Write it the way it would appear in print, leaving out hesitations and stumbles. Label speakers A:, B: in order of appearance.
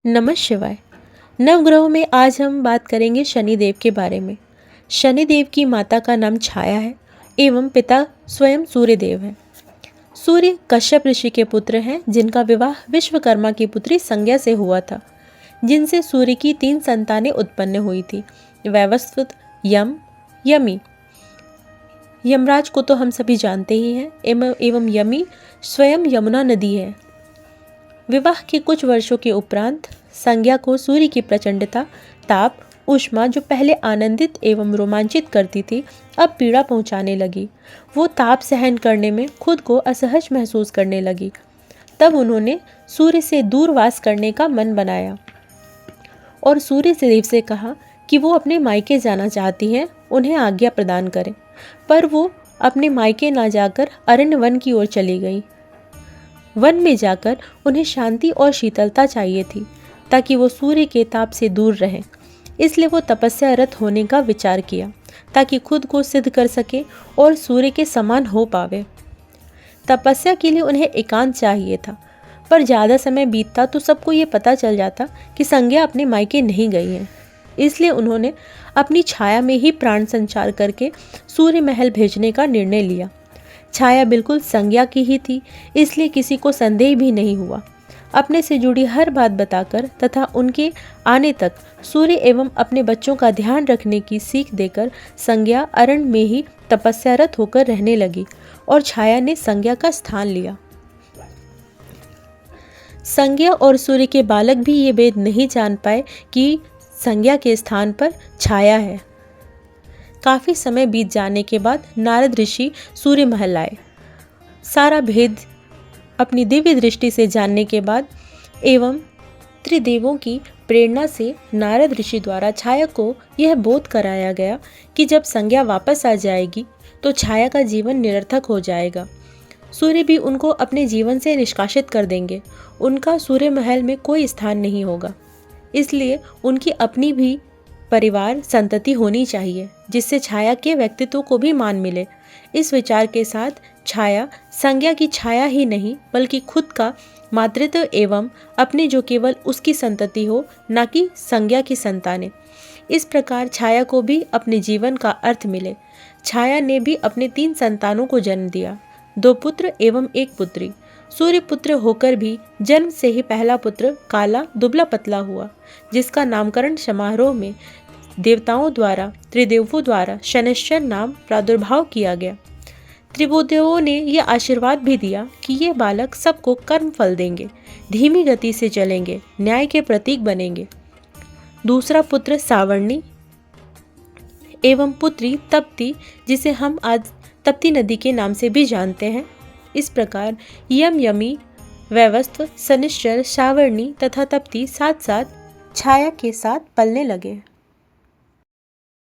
A: नमः शिवाय। नवग्रहों में आज हम बात करेंगे शनिदेव के बारे में। शनिदेव की माता का नाम छाया है एवं पिता स्वयं सूर्यदेव हैं। सूर्य कश्यप ऋषि के पुत्र हैं, जिनका विवाह विश्वकर्मा की पुत्री संज्ञा से हुआ था, जिनसे सूर्य की 3 संतानें उत्पन्न हुई थी, वैवस्वत, यम, यमी। यमराज को तो हम सभी जानते ही हैं एवं यमी स्वयं यमुना नदी है। विवाह के कुछ वर्षों के उपरांत संज्ञा को सूर्य की प्रचंडता, ताप, ऊष्मा जो पहले आनंदित एवं रोमांचित करती थी, अब पीड़ा पहुंचाने लगी। वो ताप सहन करने में खुद को असहज महसूस करने लगी। तब उन्होंने सूर्य से दूर वास करने का मन बनाया और सूर्य देव से कहा कि वो अपने मायके जाना चाहती हैं, उन्हें आज्ञा प्रदान करें। पर वो अपने मायके ना जाकर अरण्य वन की ओर चली गई। वन में जाकर उन्हें शांति और शीतलता चाहिए थी, ताकि वो सूर्य के ताप से दूर रहें। इसलिए वो तपस्यारत होने का विचार किया, ताकि खुद को सिद्ध कर सके और सूर्य के समान हो पावे। तपस्या के लिए उन्हें एकांत चाहिए था, पर ज़्यादा समय बीतता तो सबको ये पता चल जाता कि संज्ञा अपने मायके नहीं गई है। इसलिए उन्होंने अपनी छाया में ही प्राण संचार करके सूर्य महल भेजने का निर्णय लिया। छाया बिल्कुल संज्ञा की ही थी, इसलिए किसी को संदेह भी नहीं हुआ। अपने से जुड़ी हर बात बताकर तथा उनके आने तक सूर्य एवं अपने बच्चों का ध्यान रखने की सीख देकर संज्ञा अरण्य में ही तपस्यारत होकर रहने लगी और छाया ने संज्ञा का स्थान लिया। संज्ञा और सूर्य के बालक भी ये भेद नहीं जान पाए कि संज्ञा के स्थान पर छाया है। काफ़ी समय बीत जाने के बाद नारद ऋषि सूर्य महल आए। सारा भेद अपनी दिव्य दृष्टि से जानने के बाद एवं त्रिदेवों की प्रेरणा से नारद ऋषि द्वारा छाया को यह बोध कराया गया कि जब संज्ञा वापस आ जाएगी तो छाया का जीवन निरर्थक हो जाएगा। सूर्य भी उनको अपने जीवन से निष्कासित कर देंगे। उनका सूर्य महल में कोई स्थान नहीं होगा। इसलिए उनकी अपनी भी परिवार संतति होनी चाहिए, जिससे छाया के व्यक्तित्व को भी मान मिले। इस विचार के साथ छाया संज्ञा की छाया ही नहीं, बल्कि खुद का मातृत्व एवं अपने जो केवल उसकी संतति हो, न कि संज्ञा की संतानें। इस प्रकार छाया को भी अपने जीवन का अर्थ मिले। छाया ने भी अपने 3 संतानों को जन्म दिया, 2 पुत्र एवं 1 पुत्री। सूर्य पुत्र होकर भी जन्म से ही पहला पुत्र काला दुबला पतला हुआ, जिसका नामकरण समारोह में देवताओं द्वारा, त्रिदेवों द्वारा शनैश्चर नाम प्रादुर्भाव किया गया। त्रिदेवों ने यह आशीर्वाद भी दिया कि ये बालक सबको कर्म फल देंगे, धीमी गति से चलेंगे, न्याय के प्रतीक बनेंगे। दूसरा पुत्र सावर्णी एवं पुत्री तप्ती, जिसे हम आज तप्ती नदी के नाम से भी जानते हैं। इस प्रकार यम, यमी, वैवस्वत, शनिश्चर, सावर्णी तथा तप्ती साथ साथ छाया के साथ पलने लगे।